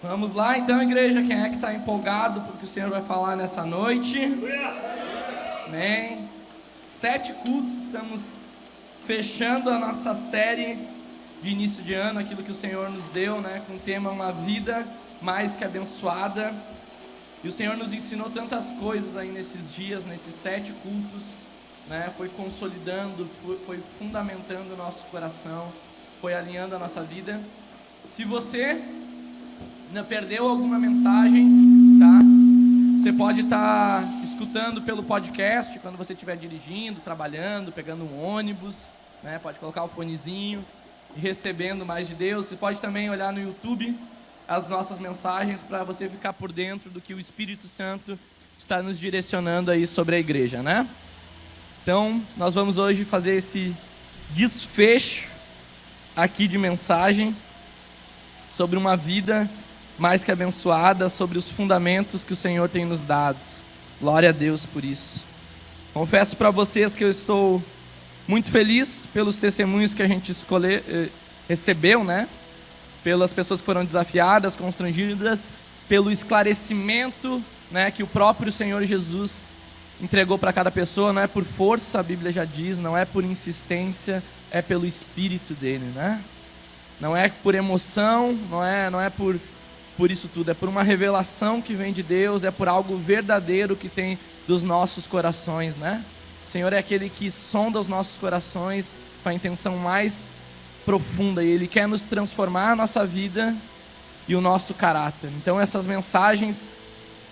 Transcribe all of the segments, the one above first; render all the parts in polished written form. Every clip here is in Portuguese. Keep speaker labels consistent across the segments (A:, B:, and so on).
A: Vamos lá então, igreja, quem é que está empolgado porque o Senhor vai falar nessa noite? Amém. 7 cultos, estamos fechando a nossa série de início de ano, aquilo que o Senhor nos deu, com o tema Uma Vida Mais Que Abençoada. E o Senhor nos ensinou tantas coisas aí nesses dias, nesses 7 cultos, foi consolidando, foi fundamentando o nosso coração, foi alinhando a nossa vida. Se você perdeu alguma mensagem, tá? Você pode estar escutando pelo podcast quando você estiver dirigindo, trabalhando, pegando um ônibus, Pode colocar o fonezinho e recebendo mais de Deus. Você pode também olhar no YouTube as nossas mensagens para você ficar por dentro do que o Espírito Santo está nos direcionando aí sobre a igreja, Então, nós vamos hoje fazer esse desfecho aqui de mensagem sobre uma vida mais que abençoada, sobre os fundamentos que o Senhor tem nos dado. Glória a Deus por isso. Confesso para vocês que eu estou muito feliz pelos testemunhos que a gente recebeu, Pelas pessoas que foram desafiadas, constrangidas, pelo esclarecimento, que o próprio Senhor Jesus entregou para cada pessoa. Não é por força, a Bíblia já diz, não é por insistência, é pelo Espírito dele, Não é por emoção, não é por isso tudo, é por uma revelação que vem de Deus, é por algo verdadeiro que tem dos nossos corações, O Senhor é aquele que sonda os nossos corações com a intenção mais profunda, e Ele quer nos transformar a nossa vida e o nosso caráter. Então essas mensagens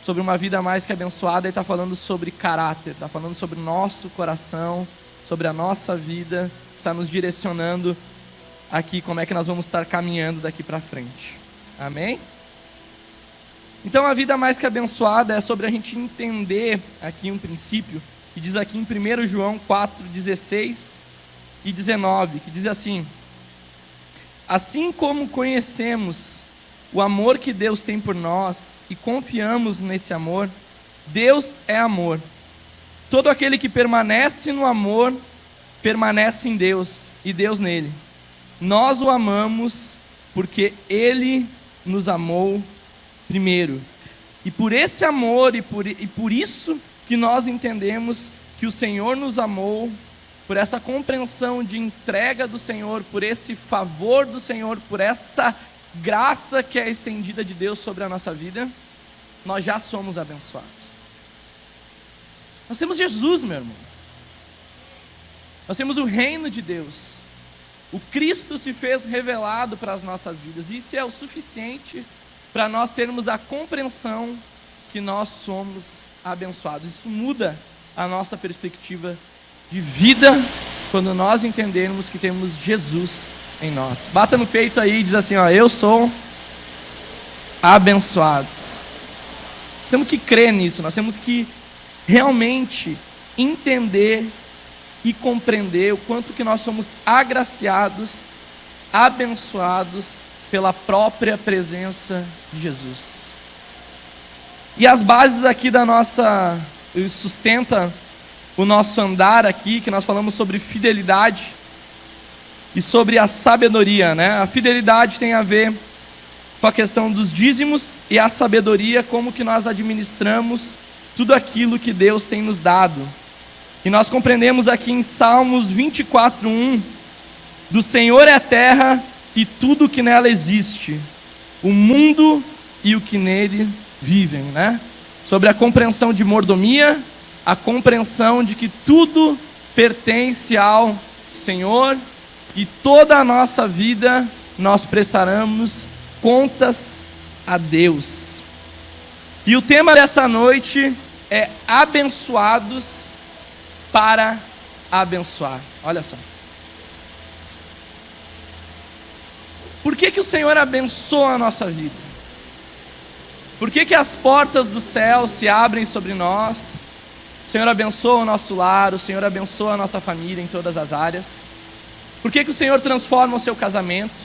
A: sobre uma vida mais que abençoada, Ele está falando sobre caráter, está falando sobre o nosso coração, sobre a nossa vida, está nos direcionando aqui como é que nós vamos estar caminhando daqui para frente. Amém? Então a vida mais que abençoada é sobre a gente entender aqui um princípio, que diz aqui em 1 João 4, 16 e 19, que diz assim: assim como conhecemos o amor que Deus tem por nós e confiamos nesse amor, Deus é amor. Todo aquele que permanece no amor, permanece em Deus e Deus nele. Nós o amamos porque Ele nos amou primeiro. E por esse amor e por isso que nós entendemos que o Senhor nos amou, por essa compreensão de entrega do Senhor, por esse favor do Senhor, por essa graça que é estendida de Deus sobre a nossa vida, nós já somos abençoados. Nós temos Jesus, meu irmão. Nós temos o reino de Deus. O Cristo se fez revelado para as nossas vidas. Isso é o suficiente para nós termos a compreensão que nós somos abençoados. Isso muda a nossa perspectiva de vida quando nós entendermos que temos Jesus em nós. Bata no peito aí e diz assim: eu sou abençoado. Nós temos que crer nisso, nós temos que realmente entender e compreender o quanto que nós somos agraciados, abençoados pela própria presença de Jesus. E as bases aqui da nossa, sustenta o nosso andar aqui, que nós falamos sobre fidelidade e sobre a sabedoria, A fidelidade tem a ver com a questão dos dízimos, e a sabedoria, como que nós administramos tudo aquilo que Deus tem nos dado. E nós compreendemos aqui em Salmos 24:1, do Senhor é a terra e tudo o que nela existe, o mundo e o que nele vivem, Sobre a compreensão de mordomia, a compreensão de que tudo pertence ao Senhor, e toda a nossa vida nós prestaremos contas a Deus. E o tema dessa noite é abençoados para abençoar. Olha só. Por que o Senhor abençoa a nossa vida? Por que as portas do céu se abrem sobre nós? O Senhor abençoa o nosso lar, o Senhor abençoa a nossa família em todas as áreas. Por que o Senhor transforma o seu casamento?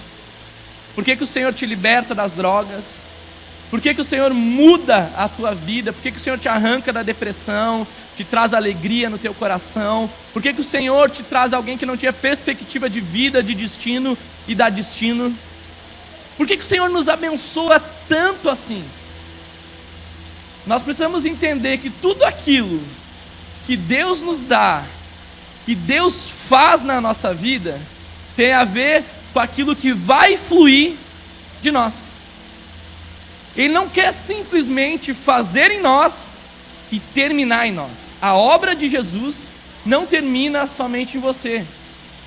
A: Por que o Senhor te liberta das drogas? Por que o Senhor muda a tua vida? Por que o Senhor te arranca da depressão, te traz alegria no teu coração? Por que o Senhor te traz alguém que não tinha perspectiva de vida, de destino e dá destino? Por que o Senhor nos abençoa tanto assim? Nós precisamos entender que tudo aquilo que Deus nos dá, que Deus faz na nossa vida, tem a ver com aquilo que vai fluir de nós. Ele não quer simplesmente fazer em nós e terminar em nós. A obra de Jesus não termina somente em você.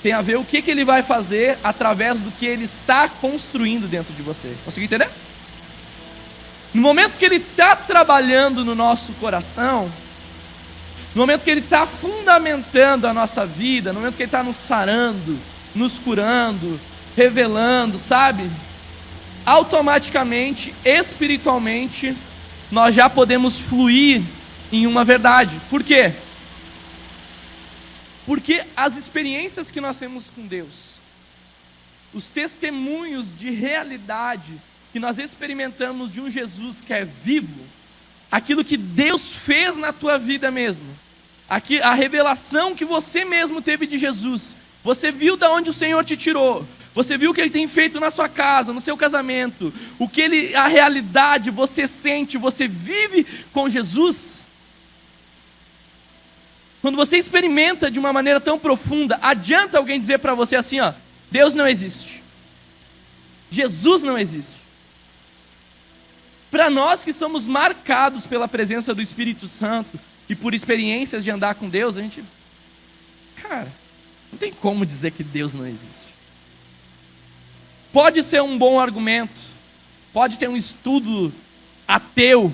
A: Tem a ver o que Ele vai fazer através do que Ele está construindo dentro de você. Conseguiu entender? No momento que Ele está trabalhando no nosso coração, no momento que Ele está fundamentando a nossa vida, no momento que Ele está nos sarando, nos curando, revelando, sabe? Automaticamente, espiritualmente, nós já podemos fluir em uma verdade. Por quê? Porque as experiências que nós temos com Deus, os testemunhos de realidade que nós experimentamos de um Jesus que é vivo, aquilo que Deus fez na tua vida mesmo, a revelação que você mesmo teve de Jesus, você viu de onde o Senhor te tirou, você viu o que Ele tem feito na sua casa, no seu casamento, a realidade você sente, você vive com Jesus. Quando você experimenta de uma maneira tão profunda, adianta alguém dizer para você assim, ó, Deus não existe, Jesus não existe. Para nós que somos marcados pela presença do Espírito Santo e por experiências de andar com Deus, a gente, cara, não tem como dizer que Deus não existe. Pode ser um bom argumento, pode ter um estudo ateu,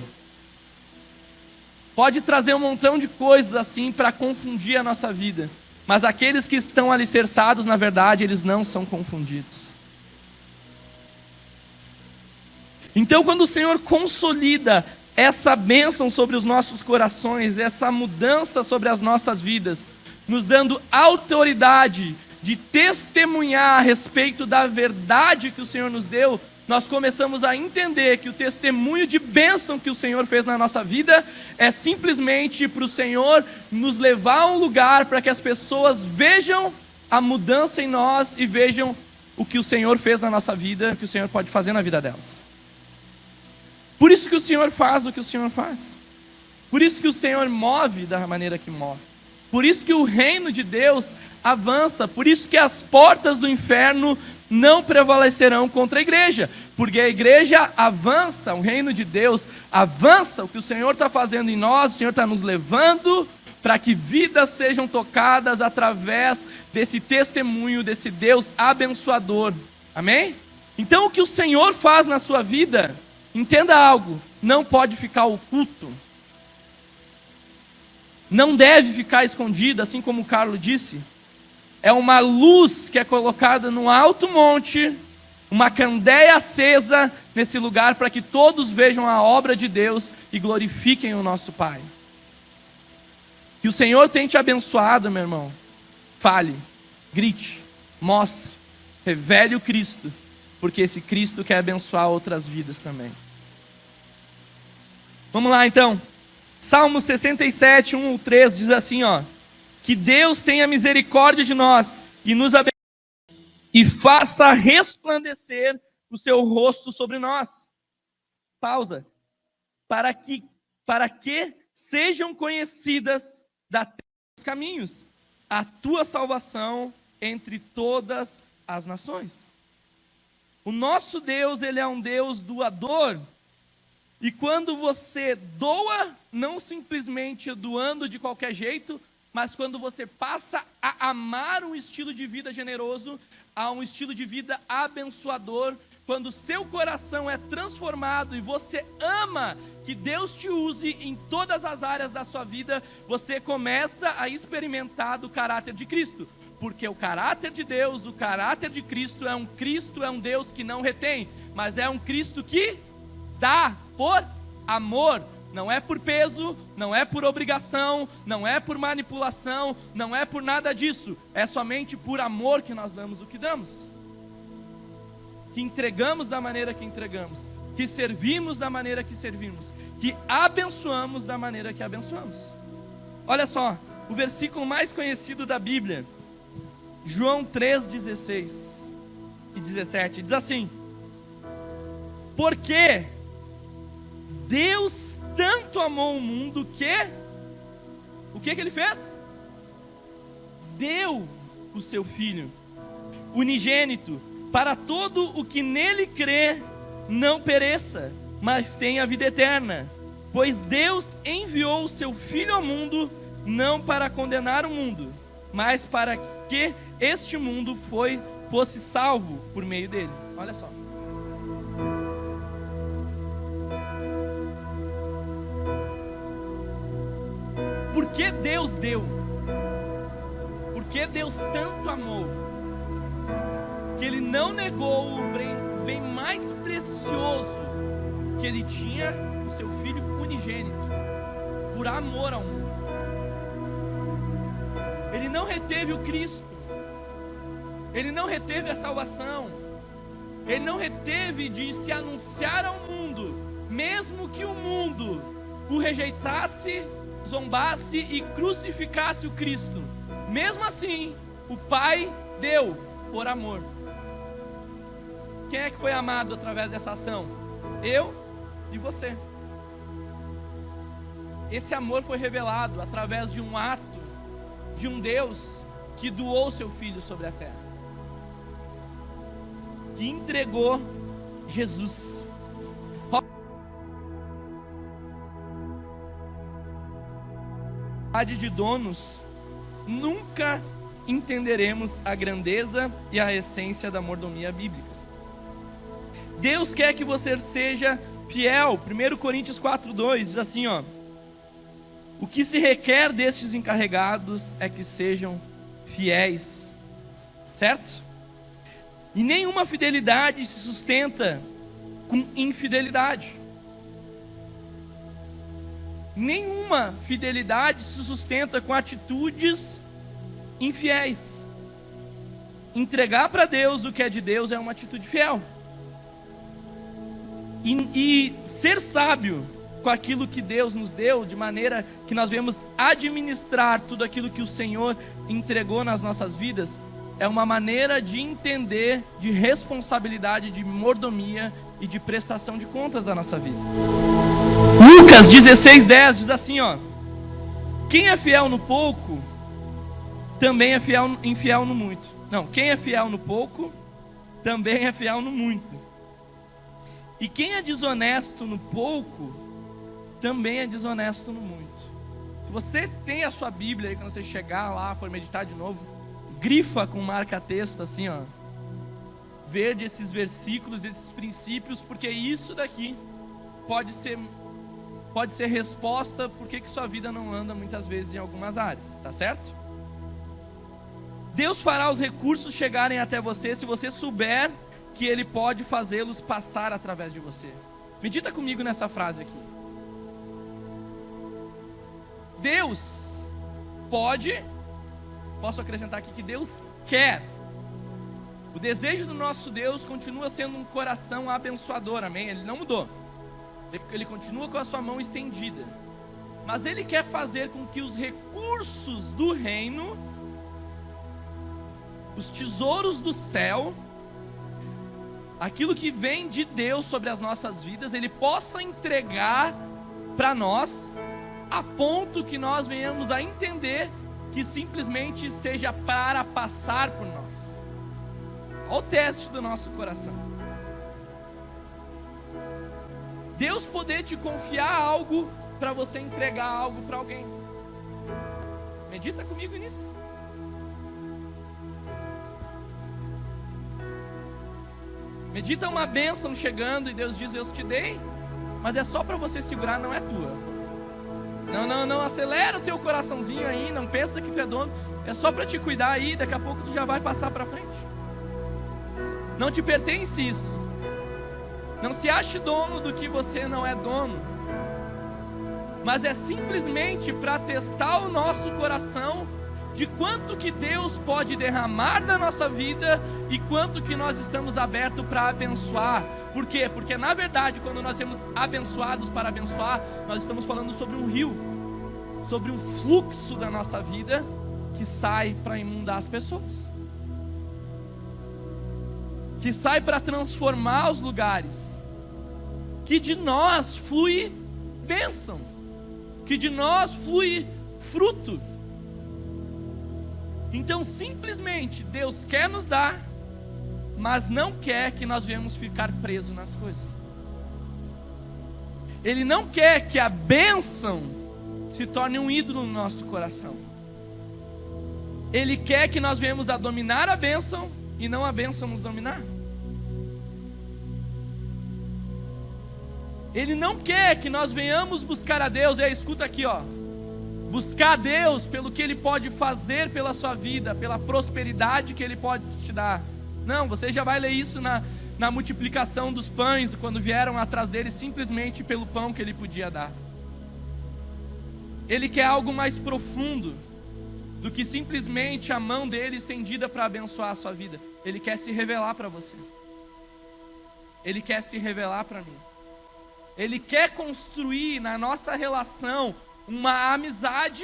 A: pode trazer um montão de coisas assim para confundir a nossa vida, mas aqueles que estão alicerçados na verdade, eles não são confundidos. Então, quando o Senhor consolida essa bênção sobre os nossos corações, essa mudança sobre as nossas vidas, nos dando autoridade de testemunhar a respeito da verdade que o Senhor nos deu, nós começamos a entender que o testemunho de bênção que o Senhor fez na nossa vida é simplesmente para o Senhor nos levar a um lugar para que as pessoas vejam a mudança em nós e vejam o que o Senhor fez na nossa vida, o que o Senhor pode fazer na vida delas. Por isso que o Senhor faz o que o Senhor faz. Por isso que o Senhor move da maneira que move. Por isso que o reino de Deus avança. Por isso que as portas do inferno não prevalecerão contra a igreja. Porque a igreja avança, o reino de Deus avança. O que o Senhor está fazendo em nós, o Senhor está nos levando para que vidas sejam tocadas através desse testemunho, desse Deus abençoador. Amém? Então o que o Senhor faz na sua vida, entenda algo, não pode ficar oculto. Não deve ficar escondido, assim como o Carlos disse. É uma luz que é colocada no alto monte, uma candeia acesa nesse lugar para que todos vejam a obra de Deus e glorifiquem o nosso Pai. Que o Senhor tenha te abençoado, meu irmão. Fale, grite, mostre, revele o Cristo, porque esse Cristo quer abençoar outras vidas também. Vamos lá então. Salmo 67, 1 ou 3 diz assim, ó: que Deus tenha misericórdia de nós e nos abençoe e faça resplandecer o seu rosto sobre nós. Pausa. Para que sejam conhecidas da terra dos caminhos, a tua salvação entre todas as nações. O nosso Deus, Ele é um Deus doador. E quando você doa, não simplesmente doando de qualquer jeito, mas quando você passa a amar um estilo de vida generoso, a um estilo de vida abençoador, quando o seu coração é transformado e você ama que Deus te use em todas as áreas da sua vida, você começa a experimentar do caráter de Cristo. Porque o caráter de Deus, o caráter de Cristo, é um Deus que não retém, mas é um Cristo que dá por amor. Não é por peso, não é por obrigação, não é por manipulação, não é por nada disso. É somente por amor que nós damos o que damos. Que entregamos da maneira que entregamos. Que servimos da maneira que servimos. Que abençoamos da maneira que abençoamos. Olha só, o versículo mais conhecido da Bíblia. João 3, 16 e 17. Diz assim: Porque Deus tanto amou o mundo que... O que ele fez? Deu o seu Filho unigênito, para todo o que nele crê não pereça, mas tenha vida eterna. Pois Deus enviou o seu Filho ao mundo, não para condenar o mundo, mas para que este mundo fosse salvo por meio dele. Olha só. Por que Deus deu? Por que Deus tanto amou? Que Ele não negou o bem mais precioso que Ele tinha, o seu Filho unigênito, por amor ao mundo. Ele não reteve o Cristo, Ele não reteve a salvação, Ele não reteve de se anunciar ao mundo, mesmo que o mundo o rejeitasse, zombasse e crucificasse o Cristo. Mesmo assim, o Pai deu por amor. Quem é que foi amado através dessa ação? Eu e você. Esse amor foi revelado através de um ato de um Deus que doou seu Filho sobre a terra, que entregou Jesus. De donos, nunca entenderemos a grandeza e a essência da mordomia bíblica. Deus quer que você seja fiel. 1 Coríntios 4:2 diz assim, ó: o que se requer destes encarregados é que sejam fiéis, certo? E nenhuma fidelidade se sustenta com infidelidade. Nenhuma fidelidade se sustenta com atitudes infiéis. Entregar para Deus o que é de Deus é uma atitude fiel. E ser sábio com aquilo que Deus nos deu, de maneira que nós vamos administrar tudo aquilo que o Senhor entregou nas nossas vidas, é uma maneira de entender de responsabilidade, de mordomia e de prestação de contas da nossa vida. Lucas 16:10 diz assim, ó: quem é fiel no pouco, também é infiel no muito. Não, quem é fiel no pouco, também é fiel no muito. E quem é desonesto no pouco, também é desonesto no muito. Se você tem a sua Bíblia aí, quando você chegar lá, for meditar de novo, grifa com marca-texto assim, ó, verde esses versículos, esses princípios, porque isso daqui pode ser resposta por que sua vida não anda muitas vezes em algumas áreas, tá certo? Deus fará os recursos chegarem até você se você souber que Ele pode fazê-los passar através de você. Medita comigo nessa frase aqui. Deus posso acrescentar aqui que Deus quer. O desejo do nosso Deus continua sendo um coração abençoador, amém? Ele não mudou. Ele continua com a sua mão estendida. Mas Ele quer fazer com que os recursos do reino, os tesouros do céu, aquilo que vem de Deus sobre as nossas vidas, Ele possa entregar para nós, a ponto que nós venhamos a entender que simplesmente seja para passar por nós. Olha o teste do nosso coração. Deus poder te confiar algo para você entregar algo para alguém. Medita comigo nisso. Medita uma bênção chegando e Deus diz: eu te dei, mas é só para você segurar, não é tua. Não, acelera o teu coraçãozinho aí, não pensa que tu é dono, é só para te cuidar aí, daqui a pouco tu já vai passar para frente. Não te pertence isso. Não se ache dono do que você não é dono, mas é simplesmente para testar o nosso coração de quanto que Deus pode derramar da nossa vida e quanto que nós estamos abertos para abençoar. Por quê? Porque na verdade, quando nós somos abençoados para abençoar, nós estamos falando sobre um rio, sobre um fluxo da nossa vida que sai para inundar as pessoas, que sai para transformar os lugares, que de nós flui bênção, que de nós flui fruto. Então simplesmente Deus quer nos dar, mas não quer que nós venhamos ficar presos nas coisas. Ele não quer que a bênção se torne um ídolo no nosso coração. Ele quer que nós venhamos a dominar a bênção e não a bênção nos dominar. Ele não quer que nós venhamos buscar a Deus. Escuta aqui, ó. Buscar a Deus pelo que Ele pode fazer pela sua vida, pela prosperidade que Ele pode te dar. Não, você já vai ler isso na multiplicação dos pães, quando vieram atrás dele simplesmente pelo pão que Ele podia dar. Ele quer algo mais profundo do que simplesmente a mão dele estendida para abençoar a sua vida. Ele quer se revelar para você. Ele quer se revelar para mim. Ele quer construir na nossa relação uma amizade.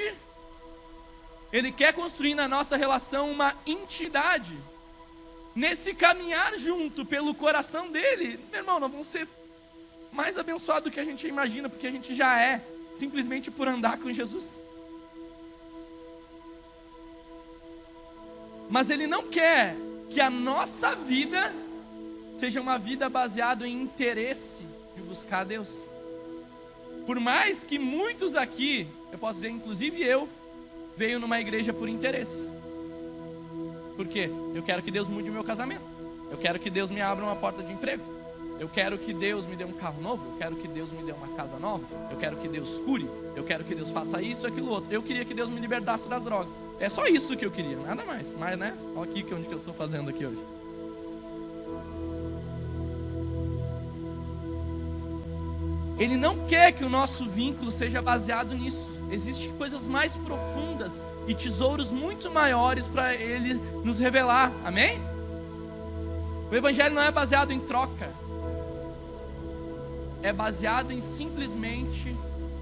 A: Ele quer construir na nossa relação uma intimidade. Nesse caminhar junto pelo coração dele, meu irmão, nós vamos ser mais abençoados do que a gente imagina, porque a gente já é, simplesmente por andar com Jesus. Mas Ele não quer que a nossa vida seja uma vida baseada em interesse de buscar a Deus. Por mais que muitos aqui, eu posso dizer, inclusive eu, veio numa igreja por interesse. Por quê? Eu quero que Deus mude o meu casamento. Eu quero que Deus me abra uma porta de emprego. Eu quero que Deus me dê um carro novo. Eu quero que Deus me dê uma casa nova. Eu quero que Deus cure. Eu quero que Deus faça isso, aquilo, outro. Eu queria que Deus me libertasse das drogas. É só isso que eu queria, nada mais. Mas, né? Olha aqui onde que eu estou fazendo aqui hoje. Ele não quer que o nosso vínculo seja baseado nisso. Existem coisas mais profundas e tesouros muito maiores para Ele nos revelar. Amém? O Evangelho não é baseado em troca. É baseado em simplesmente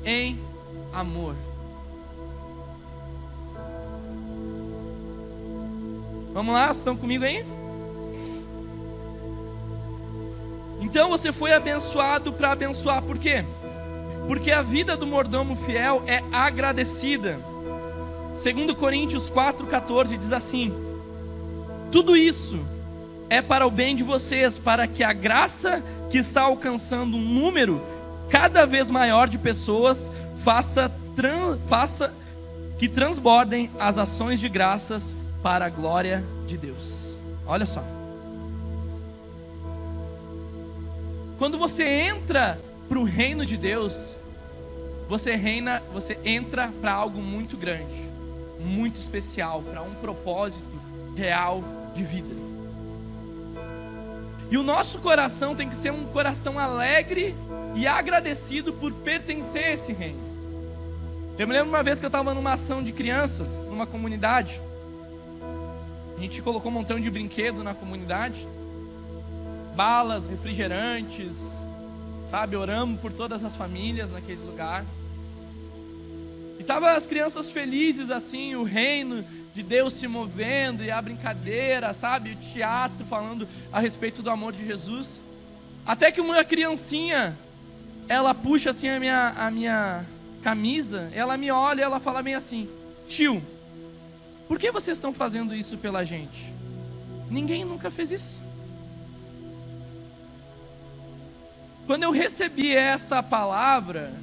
A: em amor. Vamos lá, vocês estão comigo aí? Então você foi abençoado para abençoar. Por quê? Porque a vida do mordomo fiel é agradecida. 2 Coríntios 4,14 diz assim: tudo isso é para o bem de vocês, para que a graça que está alcançando um número cada vez maior de pessoas faça que transbordem as ações de graças para a glória de Deus. Olha só. Quando você entra para o reino de Deus, você entra para algo muito grande, muito especial, para um propósito real de vida. E o nosso coração tem que ser um coração alegre e agradecido por pertencer a esse reino. Eu me lembro uma vez que eu estava numa ação de crianças, numa comunidade. A gente colocou um montão de brinquedo na comunidade, balas, refrigerantes, sabe, oramos por todas as famílias naquele lugar. E estavam as crianças felizes assim, o reino de Deus se movendo, e a brincadeira, sabe, o teatro falando a respeito do amor de Jesus. Até que uma criancinha, ela puxa assim a minha camisa, ela me olha e ela fala bem assim: tio, por que vocês estão fazendo isso pela gente? Ninguém nunca fez isso. Quando eu recebi essa palavra,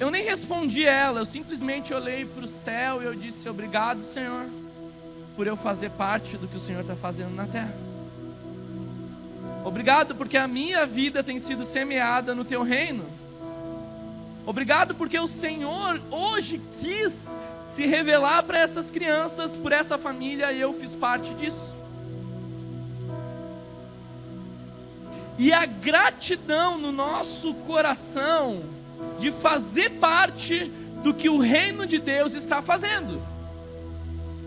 A: eu nem respondi ela, eu simplesmente olhei para o céu e eu disse: obrigado, Senhor, por eu fazer parte do que o Senhor está fazendo na terra. Obrigado porque a minha vida tem sido semeada no Teu reino. Obrigado porque o Senhor hoje quis se revelar para essas crianças, por essa família, e eu fiz parte disso. E a gratidão no nosso coração de fazer parte do que o reino de Deus está fazendo.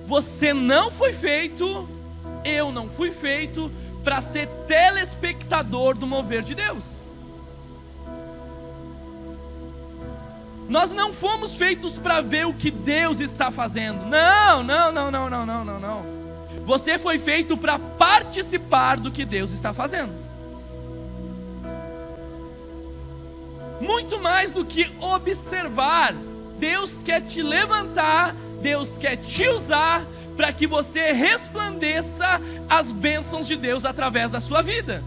A: Você não foi feito, eu não fui feito para ser telespectador do mover de Deus. Nós não fomos feitos para ver o que Deus está fazendo. Não. Você foi feito para participar do que Deus está fazendo. Muito mais do que observar. Deus quer te levantar, Deus quer te usar para que você resplandeça as bênçãos de Deus através da sua vida.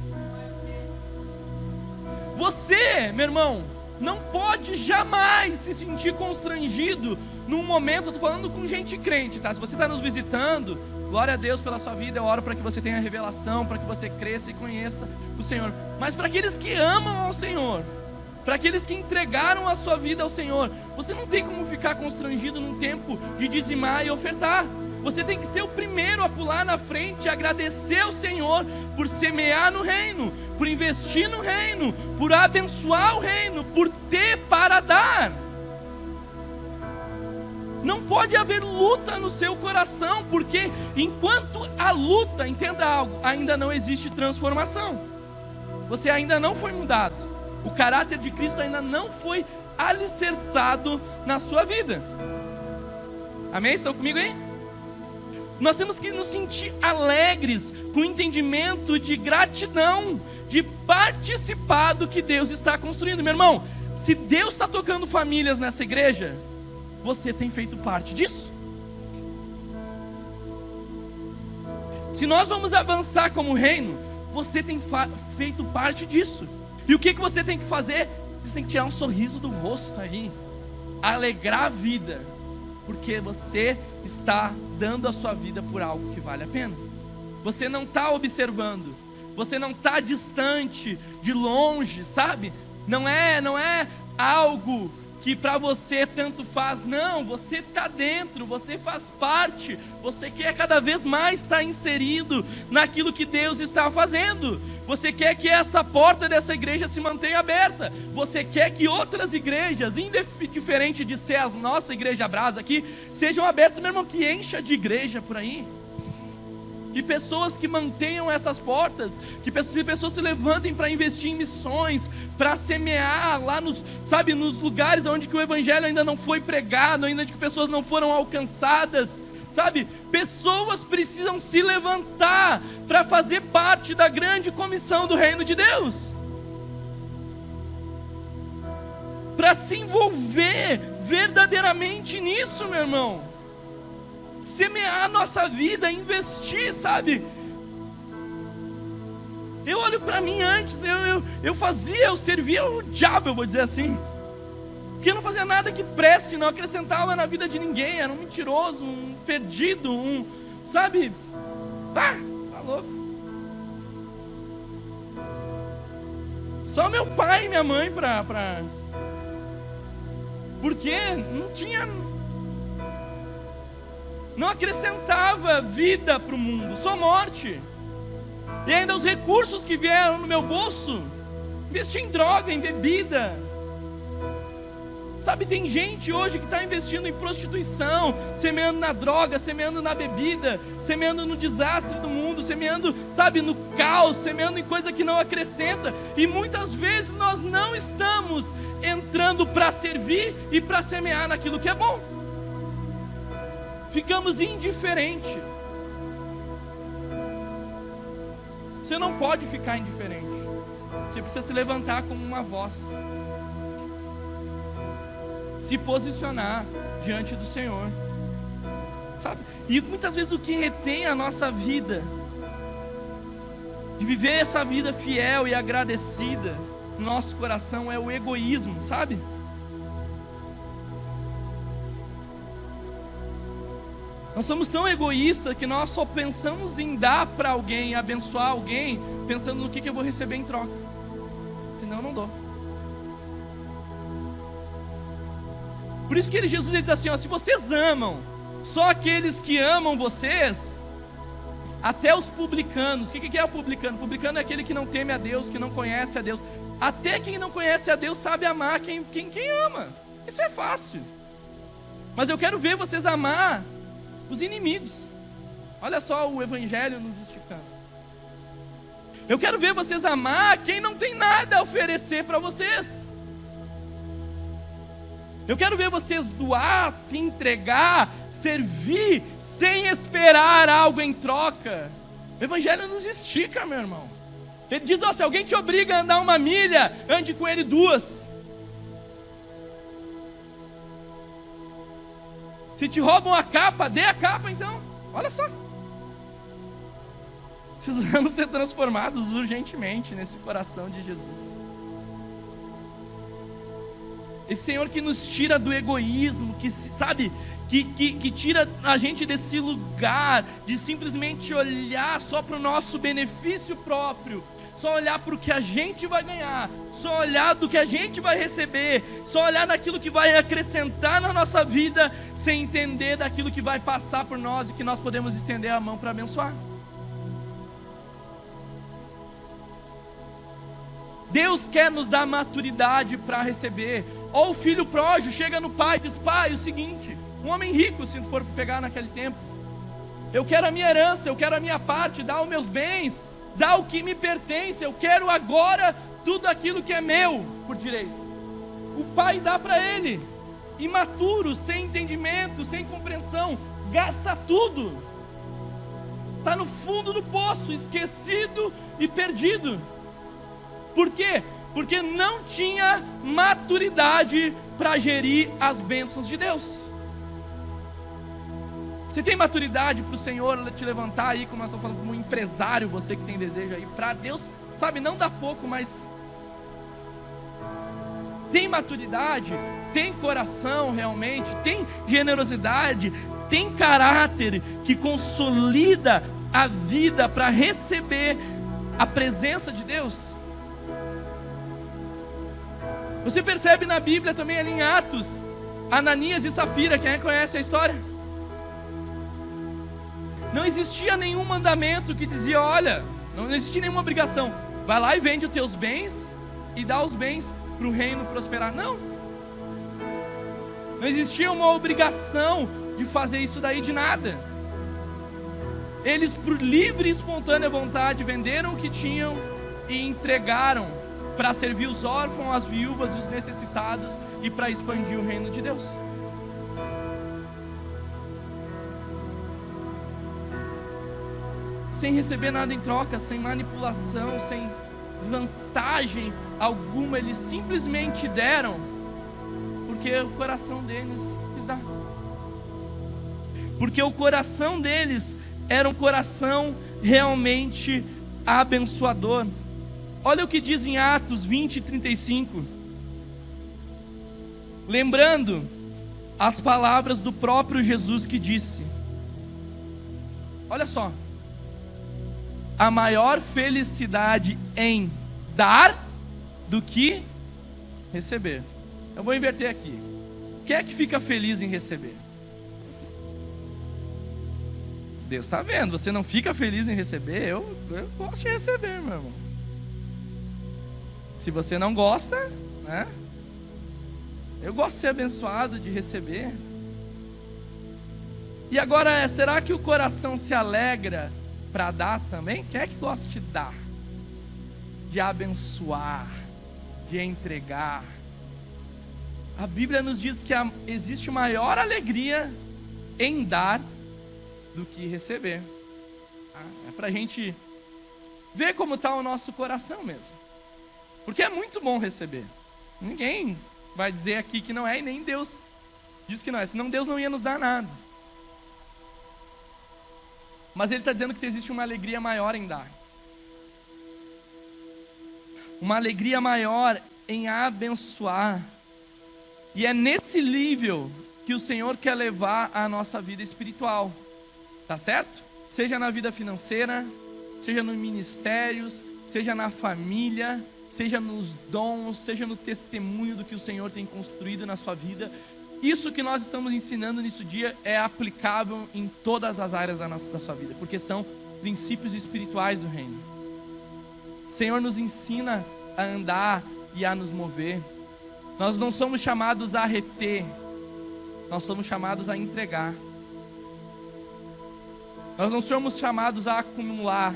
A: Você, meu irmão, não pode jamais se sentir constrangido num momento. Eu estou falando com gente crente, tá? Se você está nos visitando, glória a Deus pela sua vida. Eu oro para que você tenha revelação, para que você cresça e conheça o Senhor. Mas para aqueles que amam ao Senhor, para aqueles que entregaram a sua vida ao Senhor, você não tem como ficar constrangido num tempo de dizimar e ofertar. Você tem que ser o primeiro a pular na frente e agradecer ao Senhor por semear no reino, por investir no reino, por abençoar o reino, por ter para dar. Não pode haver luta no seu coração, porque enquanto a luta, entenda algo, ainda não existe transformação. Você ainda não foi mudado. O caráter de Cristo ainda não foi alicerçado na sua vida. Amém? Estão comigo aí? Nós temos que nos sentir alegres, com entendimento de gratidão, de participar do que Deus está construindo. Meu irmão, se Deus está tocando famílias nessa igreja, você tem feito parte disso. Se nós vamos avançar como reino, você tem feito parte disso. E o que você tem que fazer? Você tem que tirar um sorriso do rosto aí, alegrar a vida, porque você está dando a sua vida por algo que vale a pena. Você não está observando, você não está distante, de longe, sabe? Não é algo que para você tanto faz, não, você está dentro, você faz parte, você quer cada vez mais estar inserido naquilo que Deus está fazendo. Você quer que essa porta dessa igreja se mantenha aberta, você quer que outras igrejas, indiferente de ser a nossa igreja Brasa aqui, sejam abertas, meu irmão, que encha de igreja por aí. E pessoas que mantenham essas portas, que pessoas se levantem para investir em missões, para semear lá nos lugares onde que o evangelho ainda não foi pregado, ainda que pessoas não foram alcançadas, sabe? Pessoas precisam se levantar para fazer parte da grande comissão do reino de Deus, para se envolver verdadeiramente nisso, meu irmão. Semear a nossa vida, investir, sabe? Eu olho para mim antes, eu servia o diabo, eu vou dizer assim, porque eu não fazia nada que preste, não acrescentava na vida de ninguém, era um mentiroso, um perdido, sabe? Tá louco. Só meu pai e minha mãe porque não acrescentava vida para o mundo, só morte. E ainda os recursos que vieram no meu bolso, investi em droga, em bebida. Sabe, tem gente hoje que está investindo em prostituição, semeando na droga, semeando na bebida, semeando no desastre do mundo, semeando, sabe, no caos, semeando em coisa que não acrescenta. E muitas vezes nós não estamos entrando para servir e para semear naquilo que é bom. Ficamos indiferentes. Você não pode ficar indiferente. Você precisa se levantar como uma voz, se posicionar diante do Senhor, sabe? E muitas vezes o que retém a nossa vida, de viver essa vida fiel e agradecida no nosso coração, é o egoísmo, sabe? Nós somos tão egoístas que nós só pensamos em dar para alguém, abençoar alguém, pensando no que eu vou receber em troca. Senão eu não dou. Por isso que Jesus diz assim, ó, se vocês amam só aqueles que amam vocês, até os publicanos. O que é o publicano? Publicano é aquele que não teme a Deus, que não conhece a Deus. Até quem não conhece a Deus sabe amar quem ama. Isso é fácil. Mas eu quero ver vocês amar os inimigos. Olha só o evangelho nos esticando. Eu quero ver vocês amar quem não tem nada a oferecer para vocês. Eu quero ver vocês doar, se entregar, servir, sem esperar algo em troca. O evangelho nos estica, meu irmão. Ele diz, ó, se alguém te obriga a andar 1 milha, ande com ele 2. Se te roubam a capa, dê a capa então. Olha só. Precisamos ser transformados urgentemente nesse coração de Jesus. Esse Senhor que nos tira do egoísmo, que sabe, que tira a gente desse lugar de simplesmente olhar só para o nosso benefício próprio, só olhar para o que a gente vai ganhar, só olhar do que a gente vai receber, só olhar naquilo que vai acrescentar na nossa vida, sem entender daquilo que vai passar por nós e que nós podemos estender a mão para abençoar. Deus quer nos dar maturidade para receber. Ou o filho pródigo chega no pai e diz: pai, é o seguinte, um homem rico, se for pegar naquele tempo, eu quero a minha herança, eu quero a minha parte, dá os meus bens, dá o que me pertence, eu quero agora tudo aquilo que é meu por direito. O pai dá para ele, imaturo, sem entendimento, sem compreensão, gasta tudo, está no fundo do poço, esquecido e perdido. Por quê? Porque não tinha maturidade para gerir as bênçãos de Deus. Você tem maturidade para o Senhor te levantar aí, como nós estamos falando, como um empresário, você que tem desejo aí, para Deus, sabe, não dá pouco, mas tem maturidade, tem coração realmente, tem generosidade, tem caráter que consolida a vida para receber a presença de Deus. Você percebe na Bíblia também ali em Atos, Ananias e Safira, quem conhece a história? Não existia nenhum mandamento que dizia: olha, não existia nenhuma obrigação, vai lá e vende os teus bens e dá os bens para o reino prosperar. Não existia uma obrigação de fazer isso daí de nada. Eles, por livre e espontânea vontade, venderam o que tinham e entregaram para servir os órfãos, as viúvas e os necessitados e para expandir o reino de Deus. Sem receber nada em troca, sem manipulação, sem vantagem alguma, eles simplesmente deram, porque o coração deles quis dar. Porque o coração deles era um coração realmente abençoador. Olha o que diz em Atos 20:35. Lembrando as palavras do próprio Jesus que disse: olha só, a maior felicidade em dar do que receber. Eu vou inverter aqui. Quem é que fica feliz em receber? Deus está vendo, você não fica feliz em receber? Eu gosto de receber, meu irmão. Se você não gosta, né? Eu gosto de ser abençoado, de receber. E agora, será que o coração se alegra para dar também? Quem é que gosta de dar? De abençoar, de entregar? A Bíblia nos diz que existe maior alegria em dar do que receber. É para a gente ver como está o nosso coração mesmo. Porque é muito bom receber. Ninguém vai dizer aqui que não é, e nem Deus diz que não é. Senão Deus não ia nos dar nada. Mas Ele está dizendo que existe uma alegria maior em dar. Uma alegria maior em abençoar. E é nesse nível que o Senhor quer levar a nossa vida espiritual. Tá certo? Seja na vida financeira, seja nos ministérios, seja na família, seja nos dons, seja no testemunho do que o Senhor tem construído na sua vida. Isso que nós estamos ensinando nesse dia é aplicável em todas as áreas da sua vida, porque são princípios espirituais do reino. O Senhor nos ensina a andar e a nos mover. Nós não somos chamados a reter, nós somos chamados a entregar. Nós não somos chamados a acumular,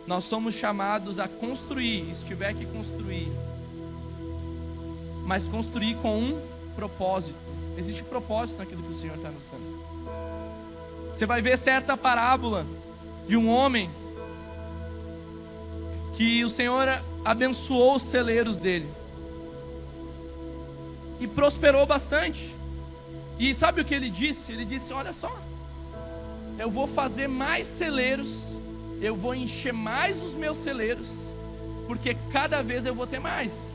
A: nós somos chamados a construir, se tiver que construir, mas construir com um propósito. Existe propósito naquilo que o Senhor está nos dando. Você vai ver certa parábola de um homem que o Senhor abençoou os celeiros dele e prosperou bastante. E sabe o que ele disse? Ele disse: olha só, eu vou fazer mais celeiros, eu vou encher mais os meus celeiros, porque cada vez eu vou ter mais.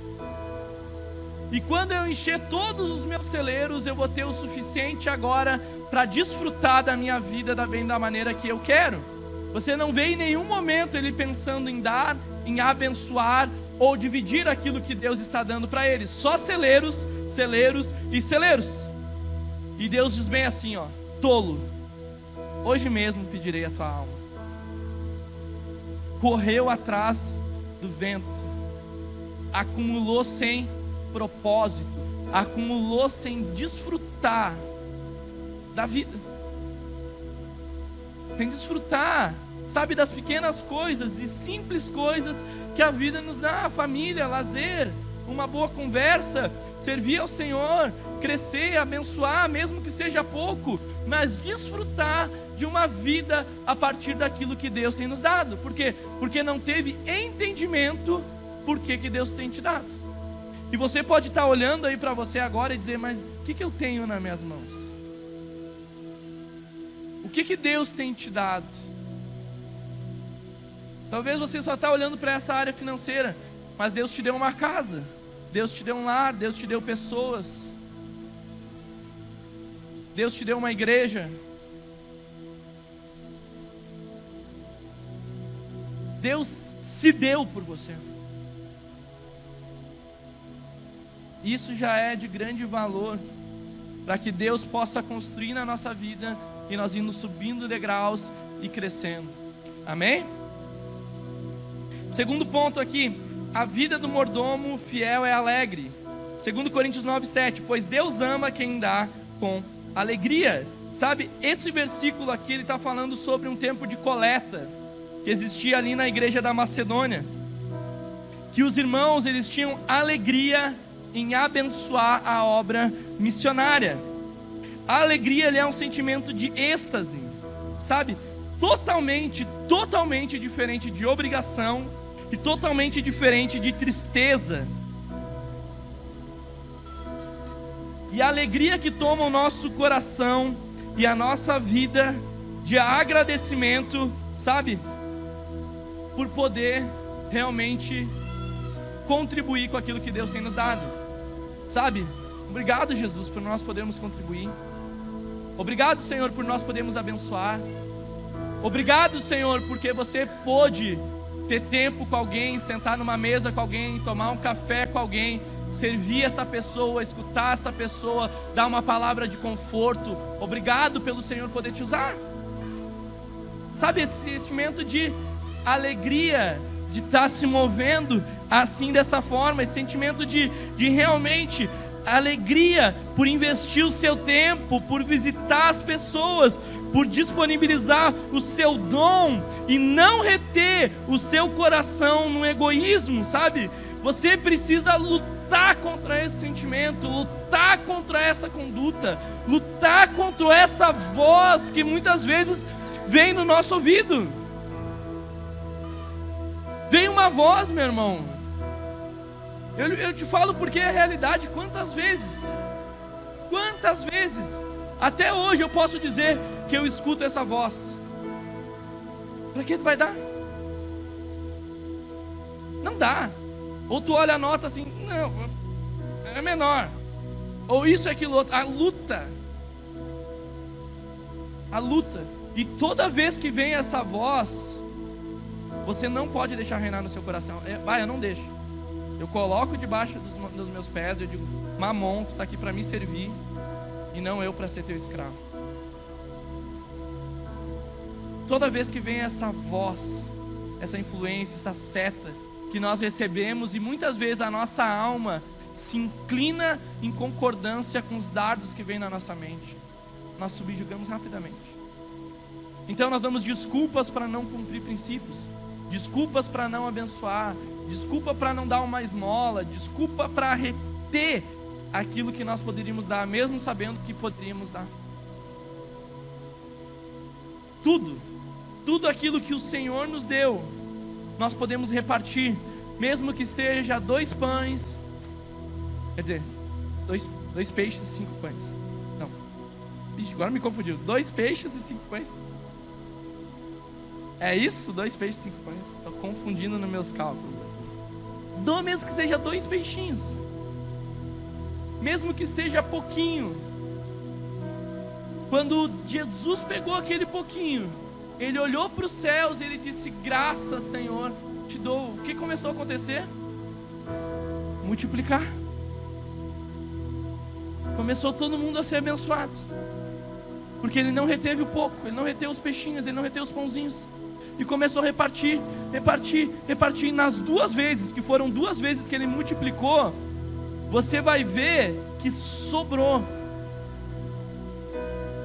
A: E quando eu encher todos os meus celeiros, eu vou ter o suficiente agora para desfrutar da minha vida da maneira que eu quero. Você não vê em nenhum momento ele pensando em dar, em abençoar ou dividir aquilo que Deus está dando para ele. Só celeiros, celeiros e celeiros. E Deus diz bem assim, ó: tolo, hoje mesmo pedirei a tua alma. Correu atrás do vento, acumulou sem propósito, acumulou sem desfrutar da vida, sem desfrutar, sabe, das pequenas coisas e simples coisas que a vida nos dá: família, lazer, uma boa conversa, servir ao Senhor, crescer, abençoar, mesmo que seja pouco, mas desfrutar de uma vida a partir daquilo que Deus tem nos dado. Por quê? Porque não teve entendimento por que Deus tem te dado. E você pode estar olhando aí para você agora e dizer: mas o que eu tenho nas minhas mãos? O que Deus tem te dado? Talvez você só está olhando para essa área financeira, mas Deus te deu uma casa, Deus te deu um lar, Deus te deu pessoas, Deus te deu uma igreja. Deus se deu por você. Isso já é de grande valor, para que Deus possa construir na nossa vida e nós indo subindo degraus e crescendo. Amém? Segundo ponto aqui: a vida do mordomo fiel é alegre. 2 Coríntios 9:7, pois Deus ama quem dá com alegria. Sabe, esse versículo aqui, ele está falando sobre um tempo de coleta que existia ali na igreja da Macedônia, que os irmãos, eles tinham alegria em abençoar a obra missionária. A alegria, ele é um sentimento de êxtase, sabe, totalmente diferente de obrigação e totalmente diferente de tristeza. E a alegria que toma o nosso coração e a nossa vida de agradecimento, sabe, por poder realmente contribuir com aquilo que Deus tem nos dado, sabe? Obrigado, Jesus, por nós podermos contribuir. Obrigado, Senhor, por nós podermos abençoar. Obrigado, Senhor, porque você pôde ter tempo com alguém, sentar numa mesa com alguém, tomar um café com alguém, servir essa pessoa, escutar essa pessoa, dar uma palavra de conforto. Obrigado pelo Senhor poder te usar. Sabe, esse sentimento de alegria, de estar se movendo assim, dessa forma, esse sentimento de realmente alegria por investir o seu tempo, por visitar as pessoas, por disponibilizar o seu dom e não reter o seu coração no egoísmo, sabe? Você precisa lutar contra esse sentimento, lutar contra essa conduta, lutar contra essa voz que muitas vezes vem no nosso ouvido. Vem uma voz, meu irmão. Eu te falo porque é a realidade. Quantas vezes, até hoje eu posso dizer que eu escuto essa voz. Para que tu vai dar? Não dá. Ou tu olha a nota assim, não, é menor. Ou isso é aquilo outro. A luta. E toda vez que vem essa voz, você não pode deixar reinar no seu coração. Eu não deixo. Eu coloco debaixo dos meus pés. Eu digo: Mamon, tu está aqui para me servir, e não eu para ser teu escravo. Toda vez que vem essa voz, essa influência, essa seta que nós recebemos, e muitas vezes a nossa alma se inclina em concordância com os dardos que vêm na nossa mente, nós subjugamos rapidamente. Então nós damos desculpas para não cumprir princípios, desculpas para não abençoar, desculpa para não dar uma esmola, desculpa para reter aquilo que nós poderíamos dar, mesmo sabendo que poderíamos dar. Tudo aquilo que o Senhor nos deu, nós podemos repartir, mesmo que seja 2 pães, quer dizer, dois peixes e 5 pães. Não, Ixi, agora me confundiu. 2 peixes e 5 pães. É isso? 2 peixes e 5 pães. Estou confundindo nos meus cálculos. Mesmo que seja 2 peixinhos. Mesmo que seja pouquinho. Quando Jesus pegou aquele pouquinho, ele olhou para os céus e ele disse: graças, Senhor, te dou. O que começou a acontecer? Multiplicar. Começou todo mundo a ser abençoado. Porque ele não reteve o pouco, ele não reteve os peixinhos, ele não reteve os pãozinhos. E começou a repartir. E nas 2 vezes, que foram 2 vezes que ele multiplicou, você vai ver que sobrou.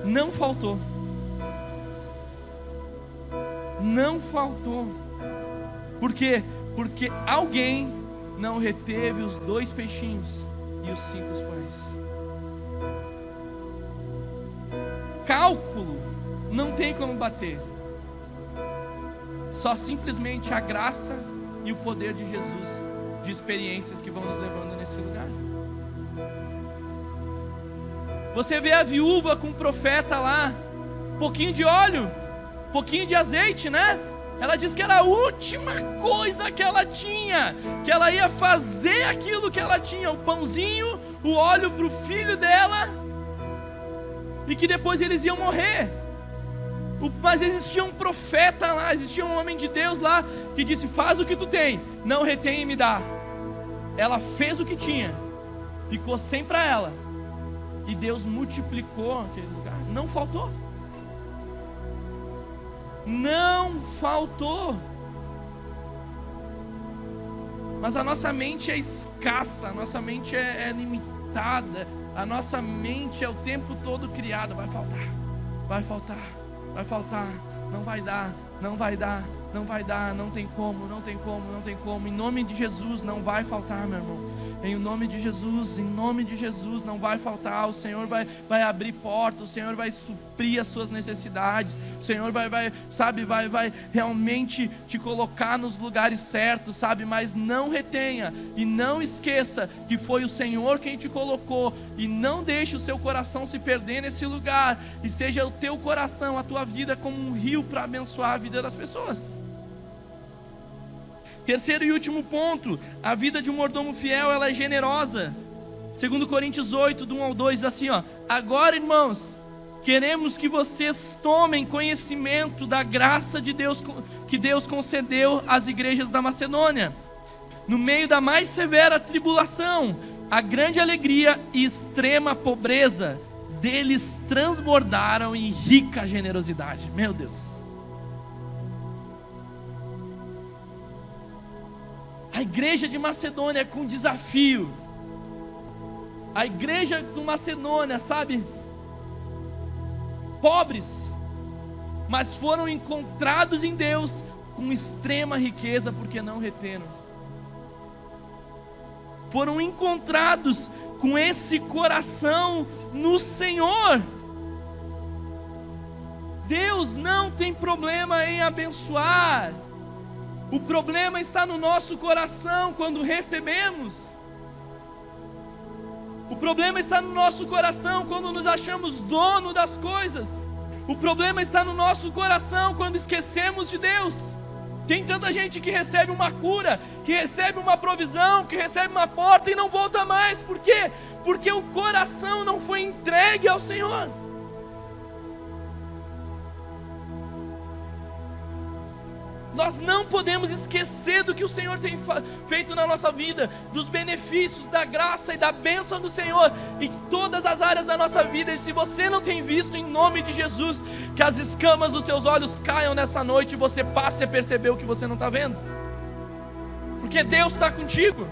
A: Não faltou. Não faltou. Por quê? Porque alguém não reteve os 2 peixinhos e os 5 pães. Cálculo não tem como bater. Só simplesmente a graça e o poder de Jesus, de experiências que vão nos levando nesse lugar. Você vê a viúva com o profeta lá, pouquinho de óleo, pouquinho de azeite, né? Ela diz que era a última coisa que ela tinha, que ela ia fazer aquilo que ela tinha, o pãozinho, o óleo para o filho dela, e que depois eles iam morrer. Mas existia um profeta lá, existia um homem de Deus lá, que disse: faz o que tu tem, não retém e me dá. Ela fez o que tinha, ficou sem para ela, e Deus multiplicou aquele lugar. Não faltou. Não faltou. Mas a nossa mente é escassa, a nossa mente é limitada, a nossa mente é o tempo todo criada. Vai faltar, vai faltar, vai faltar, não vai dar, não vai dar, não vai dar, não tem como, não tem como, não tem como. Em nome de Jesus não vai faltar, meu irmão. Em nome de Jesus não vai faltar. O Senhor vai abrir portas, o Senhor vai suprir as suas necessidades, o Senhor vai realmente te colocar nos lugares certos, sabe? Mas não retenha e não esqueça que foi o Senhor quem te colocou, e não deixe o seu coração se perder nesse lugar, e seja o teu coração, a tua vida como um rio para abençoar a vida das pessoas. Terceiro e último ponto, a vida de um mordomo fiel, ela é generosa. 2 Coríntios 8, do 1 ao 2, diz assim, ó: agora, irmãos, queremos que vocês tomem conhecimento da graça de Deus, que Deus concedeu às igrejas da Macedônia. No meio da mais severa tribulação, a grande alegria e extrema pobreza deles transbordaram em rica generosidade. Meu Deus. A igreja de Macedônia com desafio. A igreja de Macedônia, sabe? Pobres, mas foram encontrados em Deus com extrema riqueza, porque não reteram. Foram encontrados com esse coração no Senhor. Deus não tem problema em abençoar. O problema está no nosso coração quando recebemos. O problema está no nosso coração quando nos achamos dono das coisas. O problema está no nosso coração quando esquecemos de Deus. Tem tanta gente que recebe uma cura, que recebe uma provisão, que recebe uma porta e não volta mais. Por quê? Porque o coração não foi entregue ao Senhor. Nós não podemos esquecer do que o Senhor tem feito na nossa vida, dos benefícios, da graça e da bênção do Senhor em todas as áreas da nossa vida. E se você não tem visto, em nome de Jesus, que as escamas dos teus olhos caiam nessa noite e você passe a perceber o que você não está vendo, porque Deus está contigo.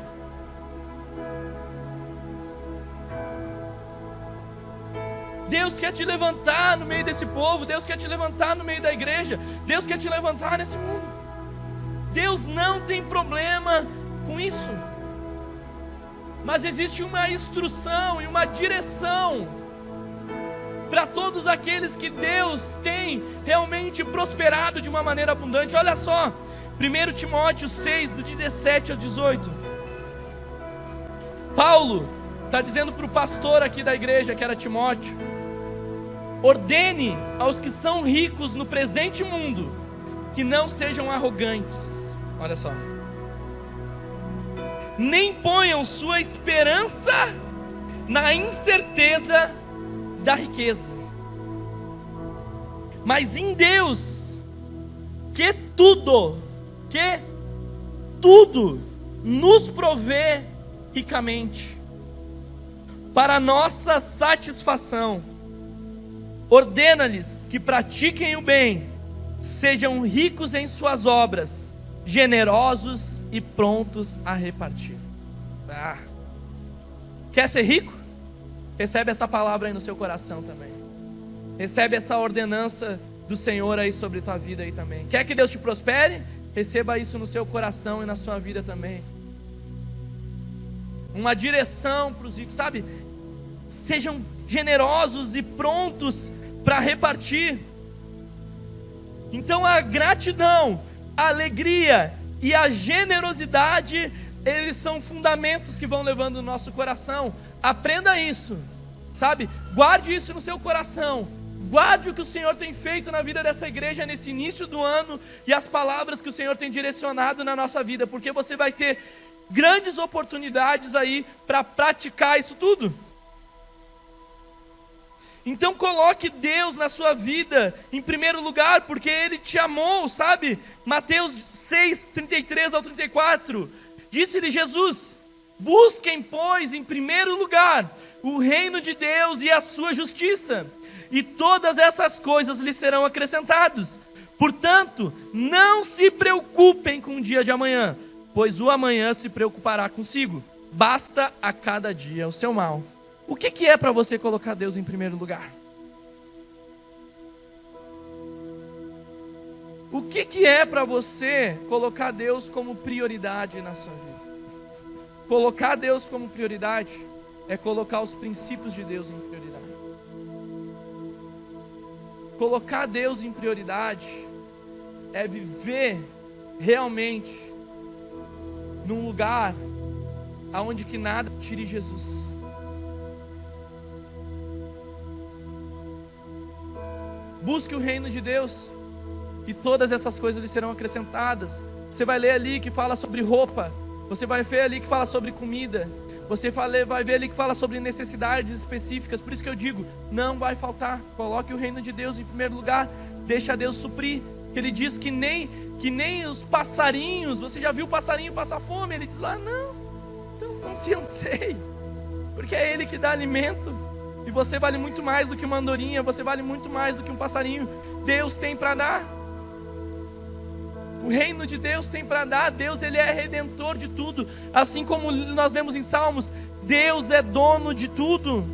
A: Deus quer te levantar no meio desse povo, Deus quer te levantar no meio da igreja, Deus quer te levantar nesse mundo. Deus não tem problema com isso, mas existe uma instrução e uma direção para todos aqueles que Deus tem realmente prosperado de uma maneira abundante. Olha só, 1 Timóteo 6, do 17 ao 18, Paulo está dizendo para o pastor aqui da igreja, que era Timóteo: ordene aos que são ricos no presente mundo que não sejam arrogantes. Olha só. Nem ponham sua esperança na incerteza da riqueza, mas em Deus, que tudo nos provê ricamente, para nossa satisfação. Ordena-lhes que pratiquem o bem, sejam ricos em suas obras, generosos e prontos a repartir. Quer ser rico? Recebe essa palavra aí no seu coração também. Recebe essa ordenança do Senhor aí sobre tua vida aí também. Quer que Deus te prospere? Receba isso no seu coração e na sua vida também. Uma direção para os ricos, sabe? Sejam generosos e prontos para repartir. Então a gratidão, a alegria e a generosidade, eles são fundamentos que vão levando o nosso coração. Aprenda isso, sabe? Guarde isso no seu coração. Guarde o que o Senhor tem feito na vida dessa igreja nesse início do ano e as palavras que o Senhor tem direcionado na nossa vida, porque você vai ter grandes oportunidades aí para praticar isso tudo. Então coloque Deus na sua vida em primeiro lugar, porque Ele te amou, sabe? Mateus 6, 33 ao 34, disse-lhe Jesus: busquem, pois, em primeiro lugar o reino de Deus e a sua justiça, e todas essas coisas lhes serão acrescentadas. Portanto, não se preocupem com o dia de amanhã, pois o amanhã se preocupará consigo. Basta a cada dia o seu mal. O que é para você colocar Deus em primeiro lugar? O que é para você colocar Deus como prioridade na sua vida? Colocar Deus como prioridade é colocar os princípios de Deus em prioridade. Colocar Deus em prioridade é viver realmente num lugar aonde que nada tire Jesus. Busque o reino de Deus e todas essas coisas lhe serão acrescentadas. Você vai ler ali que fala sobre roupa, você vai ver ali que fala sobre comida, você vai ver ali que fala sobre necessidades específicas. Por isso que eu digo, não vai faltar. Coloque o reino de Deus em primeiro lugar, deixa Deus suprir. Ele diz que nem os passarinhos, você já viu o passarinho passar fome? Ele diz lá, não, então não se anseie, porque é Ele que dá alimento. E você vale muito mais do que uma andorinha, você vale muito mais do que um passarinho. Deus tem para dar. O reino de Deus tem para dar. Deus, Ele é redentor de tudo. Assim como nós lemos em Salmos, Deus é dono de tudo.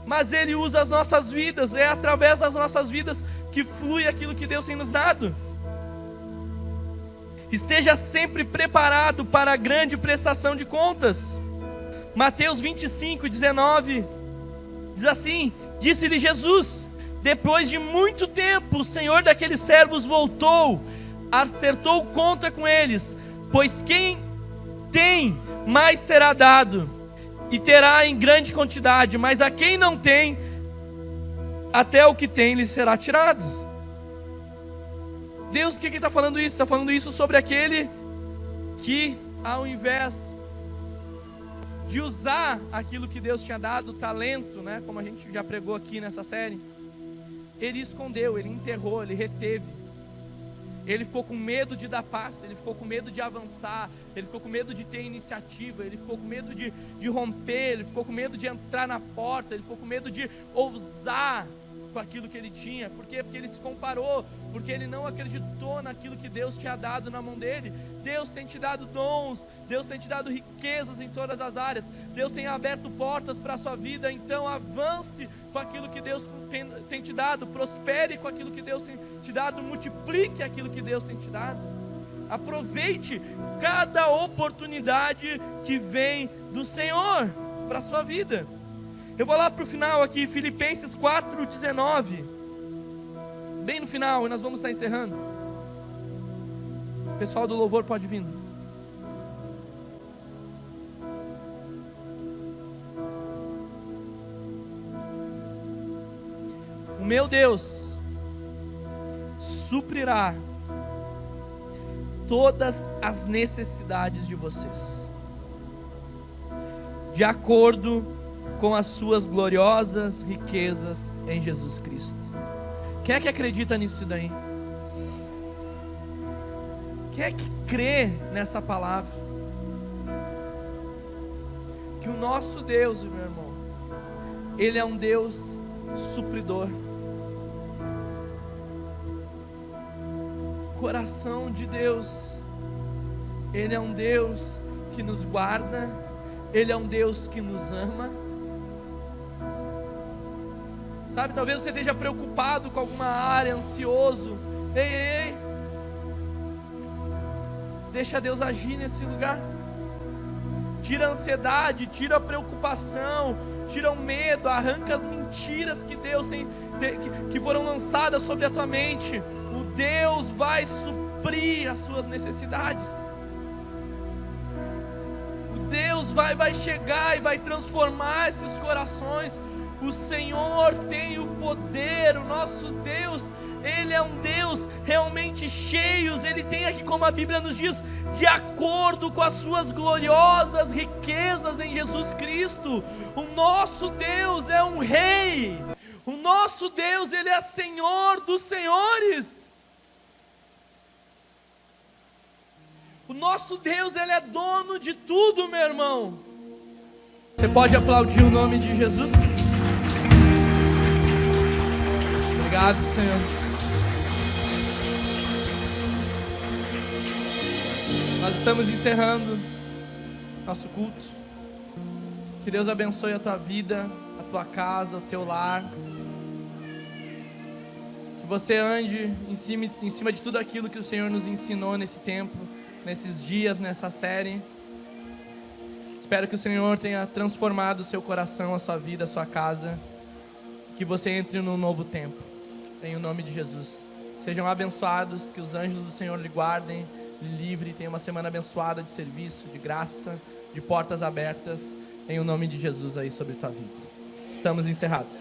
A: Mas Ele usa as nossas vidas, é através das nossas vidas que flui aquilo que Deus tem nos dado. Esteja sempre preparado para a grande prestação de contas. Mateus 25, 19, diz assim: disse-lhe Jesus: depois de muito tempo, o senhor daqueles servos voltou, acertou conta com eles, pois quem tem, mais será dado, e terá em grande quantidade, mas a quem não tem, até o que tem lhe será tirado. Deus, o que Ele está falando isso? Está falando isso sobre aquele que, ao invés de usar aquilo que Deus tinha dado, o talento, né? Como a gente já pregou aqui nessa série, ele escondeu, ele enterrou, ele reteve. Ele ficou com medo de dar passo, ele ficou com medo de avançar, ele ficou com medo de ter iniciativa, ele ficou com medo de romper, ele ficou com medo de entrar na porta, ele ficou com medo de ousar com aquilo que ele tinha. Por quê? Porque ele se comparou, porque ele não acreditou naquilo que Deus tinha dado na mão dele. Deus tem te dado dons, Deus tem te dado riquezas em todas as áreas, Deus tem aberto portas para a sua vida. Então avance com aquilo que Deus tem te dado, prospere com aquilo que Deus tem te dado, multiplique aquilo que Deus tem te dado. Aproveite cada oportunidade que vem do Senhor para a sua vida. Eu vou lá para o final aqui, Filipenses 4:19, bem no final, e nós vamos estar encerrando. O pessoal do louvor pode vir. meu Deus suprirá todas as necessidades de vocês, de acordo com as suas gloriosas riquezas em Jesus Cristo. Quem é que acredita nisso daí? Quem é que crê nessa palavra? Que o nosso Deus, meu irmão, Ele é um Deus supridor. Coração de Deus, Ele é um Deus que nos guarda, Ele é um Deus que nos ama. Sabe, talvez você esteja preocupado com alguma área, ansioso. Ei, deixa Deus agir nesse lugar. Tira a ansiedade, tira a preocupação, tira o medo, arranca as mentiras que Deus tem, que foram lançadas sobre a tua mente. O Deus vai suprir as suas necessidades. O Deus vai chegar e vai transformar esses corações. O Senhor tem o poder, o nosso Deus, Ele é um Deus realmente cheio. Ele tem aqui, como a Bíblia nos diz, de acordo com as suas gloriosas riquezas em Jesus Cristo. O nosso Deus é um Rei, o nosso Deus, Ele é Senhor dos senhores. O nosso Deus, Ele é dono de tudo, meu irmão. Você pode aplaudir o nome de Jesus? Obrigado, Senhor. Nós estamos encerrando nosso culto. Que Deus abençoe a tua vida, a tua casa, o teu lar. Que você ande em cima de tudo aquilo que o Senhor nos ensinou nesse tempo, nesses dias, nessa série. Espero que o Senhor tenha transformado o seu coração, a sua vida, a sua casa. Que você entre num novo tempo. Em o nome de Jesus. Sejam abençoados, que os anjos do Senhor lhe guardem, lhe livre. Tenha uma semana abençoada de serviço, de graça, de portas abertas. Em o nome de Jesus aí sobre a tua vida. Estamos encerrados.